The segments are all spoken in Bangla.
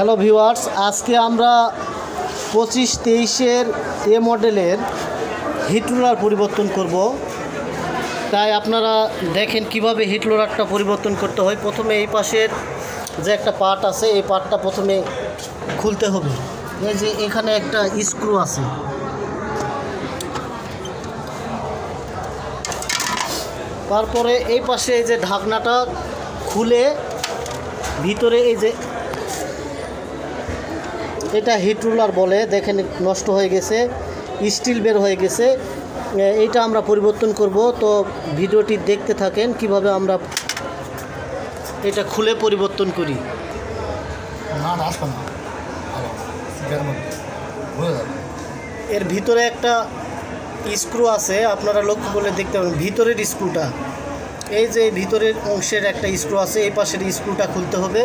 হ্যালো ভিউয়ার্স, আজকে আমরা 25-23-এর এ মডেলের হিট রোলার পরিবর্তন করব। তাই আপনারা দেখেন কিভাবে হিট রোলারটা পরিবর্তন করতে হয়। প্রথমে এই পাশের যে একটা পার্ট আছে, এই পার্টটা প্রথমে খুলতে হবে। এই যে এখানে একটা স্ক্রু আছে, তারপরে এই পাশে এই যে ঢাকনাটা খুলে ভিতরে এই যে এটা হিট রোলার বলে, দেখেন নষ্ট হয়ে গেছে, স্টিল বের হয়ে গেছে। এইটা আমরা পরিবর্তন করব। তো ভিডিওটি দেখতে থাকেন কিভাবে আমরা এটা খুলে পরিবর্তন করি। এর ভিতরে একটা স্ক্রু আছে, আপনারা লক্ষ্য করলে দেখতে পাবেন ভিতরের স্ক্রুটা, এই যে ভিতরের অংশের একটা স্ক্রু আছে, এই পাশের স্ক্রুটা খুলতে হবে।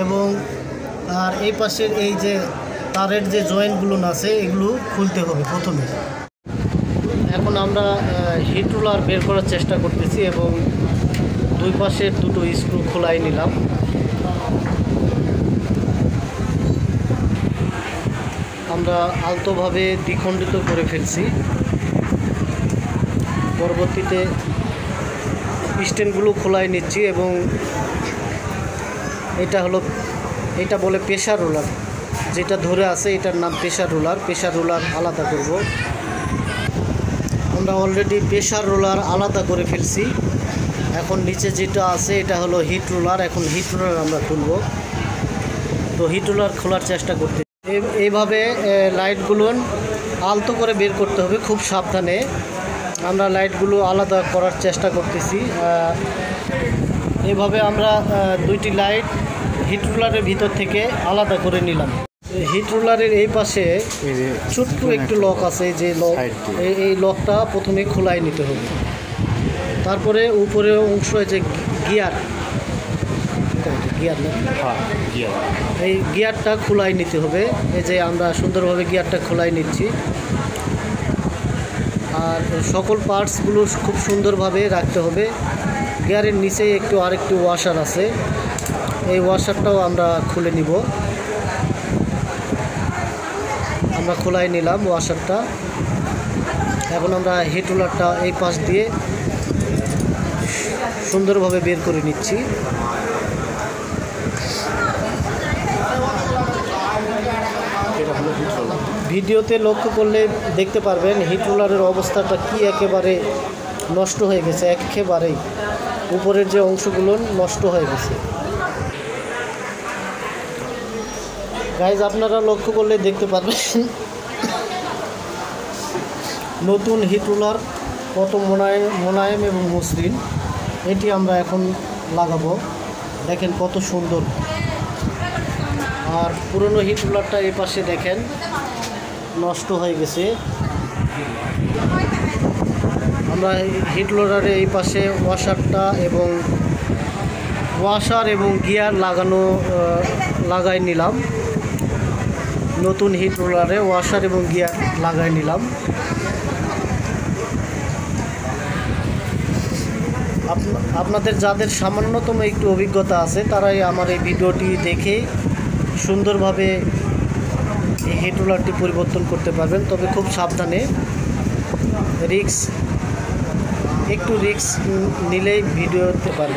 এবং আর এই পাশের এই যে তারের যে জয়েন্টগুলো আছে এগুলো খুলতে হবে প্রথমে। এখন আমরা হিট রোলার বের করার চেষ্টা করতেছি এবং দুই পাশের দুটো স্ক্রু খোলাই নিলাম। আমরা আলতোভাবে দ্বিখণ্ডিত করে ফেলছি। পরবর্তীতে স্ট্যান্ডগুলো খোলাই নিচ্ছি এবং এটা বলে প্রেসার রোলার, যেটা ধরে আছে এটার নাম প্রেসার রোলার। প্রেসার রোলার আলাদা করব। আমরা অলরেডি প্রেসার রোলার আলাদা করে ফেলছি। এখন নিচে যেটা আছে এটা হলো হিট রোলার। এখন হিট রোলার আমরা খুলব। তো হিট রোলার খোলার চেষ্টা করতে এইভাবে লাইটগুলো আলতো করে বের করতে হবে, খুব সাবধানে। আমরা লাইটগুলো আলাদা করার চেষ্টা করতেছি। এইভাবে আমরা দুইটি লাইট হিট রোলারের ভিতর থেকে আলাদা করে নিলাম। হিট রোলারের এই পাশে ছোট্ট একটু লক আছে, যে লক, এই লকটা প্রথমে খোলাই নিতে হবে। তারপরে উপরের অংশ যে গিয়ার এই গিয়ারটা খোলাই নিতে হবে। এই যে আমরা সুন্দরভাবে গিয়ারটা খোলাই নিচ্ছি। আর সকল পার্টসগুলো খুব সুন্দরভাবে রাখতে হবে। গিয়ারের নিচে আরেকটু ওয়াশার আছে, এই ওয়াশারটাও আমরা খুলে নিব। আমরা খোলাই নিলাম ওয়াশারটা। এখন আমরা হিট রোলারটা এই পাশ দিয়ে সুন্দরভাবে বের করে নিচ্ছি। ভিডিওতে লক্ষ্য করলে দেখতে পারবেন হিট রোলারের অবস্থাটা কি একেবারে নষ্ট হয়ে গেছে, একেবারেই উপরের যে অংশগুলো নষ্ট হয়ে গেছে। গাইজ, আপনারা লক্ষ্য করলে দেখতে পারবেন নতুন হিট রোলার কত মোলায়েম এবং মসৃণ। এটি আমরা এখন লাগাবো, দেখেন কত সুন্দর। আর পুরনো হিট রোলারটা এই পাশে দেখেন নষ্ট হয়ে গেছে। আমরা হিট রোলারের এই পাশে ওয়াশার এবং গিয়ার লাগাই নিলাম। নতুন হিট রোলারে ওয়াশার এবং গিয়ার লাগাই নিলাম। আপনাদের যাদের সামান্যতম একটু অভিজ্ঞতা আছে তারাই আমার এই ভিডিওটি দেখে সুন্দরভাবে এই হিট রোলারটি পরিবর্তন করতে পারবেন। তবে খুব সাবধানে, একটু রিস্ক নিলেই ভিডিও হতে পারে।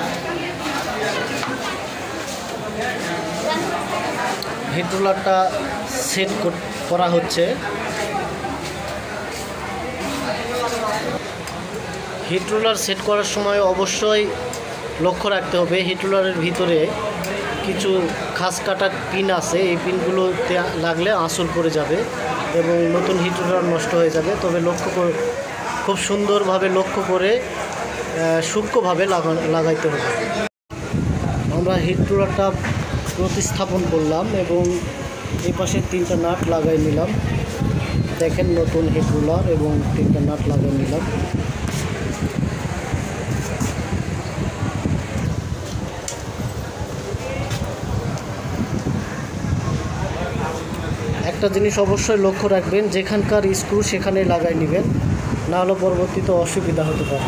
হিট রোলারটা সেট করা হচ্ছে। হিট রোলার সেট করার সময় অবশ্যই লক্ষ্য রাখতে হবে হিট রোলারের ভিতরে কিছু খাস কাটা পিন আছে, এই পিনগুলোতে লাগলে আঁচড় পড়ে যাবে এবং নতুন হিট রোলার নষ্ট হয়ে যাবে। তবে খুব সুন্দরভাবে লক্ষ্য করে সূক্ষ্মভাবে লাগাইতে হবে। আমরা হিট রোলারটা প্রতিস্থাপন করলাম এবং এই পাশে 3টা নাট লাগাই নিলাম। দেখেন নতুন হিট রোলার এবং 3টা নাট লাগাই নিলাম। একটা জিনিস অবশ্যই লক্ষ্য রাখবেন, যেখানকার স্ক্রু সেখানে লাগাই নেবেন, না হলে পরবর্তীতে অসুবিধা হতে পারে।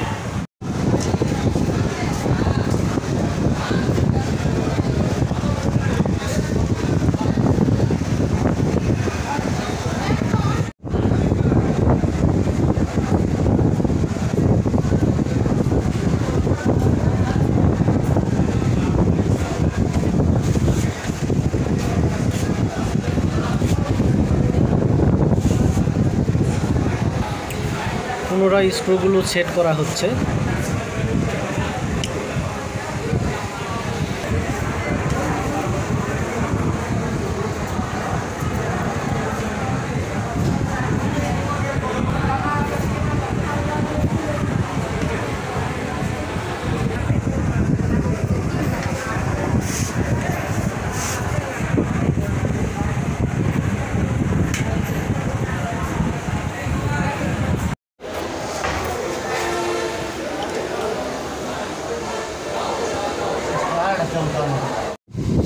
জোড়া স্ক্রুগুলো সেট করা হচ্ছে।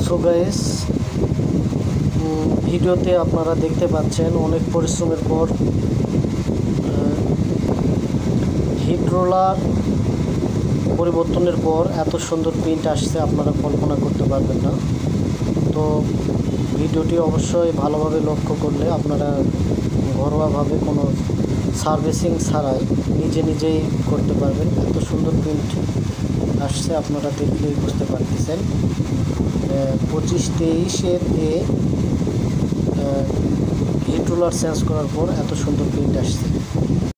সো গাইস, ভিডিওতে আপনারা দেখতে পাচ্ছেন অনেক পরিশ্রমের পর হিট রোলার পরিবর্তনের পর এত সুন্দর প্রিন্ট আসছে, আপনারা কল্পনা করতে পারবেন না। তো ভিডিওটি অবশ্যই ভালোভাবে লক্ষ্য করলে আপনারা ঘরোয়াভাবে কোনো সার্ভিসিং ছাড়াই নিজেই করতে পারবেন। এত সুন্দর প্রিন্ট আসছে, আপনারা দেখলেই বুঝতে পারতেছেন। 25-23-এর হিট রোলার চেঞ্জ করার পর এত সুন্দর প্রিন্ট আসছে।